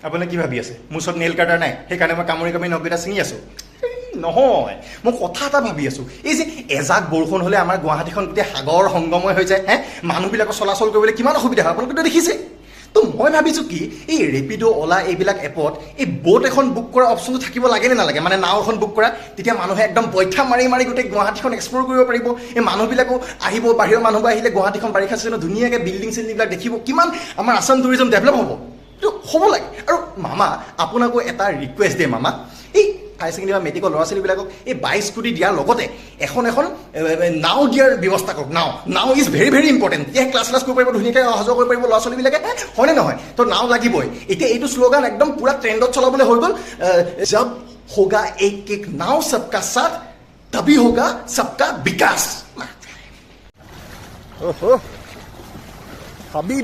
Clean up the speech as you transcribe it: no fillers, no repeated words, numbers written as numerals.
আপুনি কি ভাবি আছে মোৰ ওচৰত নেইল কাটাৰ নাই সেইকাৰণে মই কামুৰি কামুৰি নখকেইটা ছিঙি আছোঁ? নহয়, মই কথা এটা ভাবি আছোঁ। এই যে এজাক বৰষুণ হ'লে আমাৰ গুৱাহাটীখন গোটেই সাগৰ সংগময় হৈ যায়, মানুহবিলাকৰ চলাচল কৰিবলৈ কিমান অসুবিধা হয় আপোনালোকেতো দেখিছে। তো মই ভাবিছোঁ কি এই ৰেপিড' অ'লা এইবিলাক এপত এই বোট এখন বুক কৰা অপশ্যনটো থাকিব লাগে নে নালাগে, মানে নাও এখন বুক কৰা। তেতিয়া মানুহে একদম বৈঠা মাৰি মাৰি গোটেই গুৱাহাটীখন এক্সপ্ল'ৰ কৰিব পাৰিব। এই মানুহবিলাকো আহিব, বাহিৰৰ মানুহবোৰ আহিলে গুৱাহাটীখন বাৰিষা চিজনত ধুনীয়াকৈ বিল্ডিং চিল্ডিংবিলাক দেখিব, কিমান আমাৰ আছাম টুৰিজম ডেভেলপ হ'ব। এইটো হ'ব লাগে। আৰু মামা আপোনাকো এটা ৰিকুৱেষ্ট দিয়ে মামা, এই হাই ছেকেণ্ডেৰী বা মেট্ৰিকৰ ল'ৰা ছোৱালীবিলাকক এই বাইক স্কুটি দিয়াৰ লগতে এখন নাও দিয়াৰ ব্যৱস্থা কৰক। Now is very very important. তেতিয়াহে ক্লাছ কৰিব পাৰিব, ধুনীয়াকৈ অহা যোৱা কৰিব পাৰিব ল'ৰা ছোৱালীবিলাকে, হয়নে নহয়? তো নাও লাগিবই। এতিয়া এইটো শ্লোগান একদম পূৰা ট্ৰেণ্ডত চলাবলৈ হৈ গ'ল, জব হোগা এক এক নাও সবকা সাথ তभी হোগা সবকা বিকাশ। হাবিবি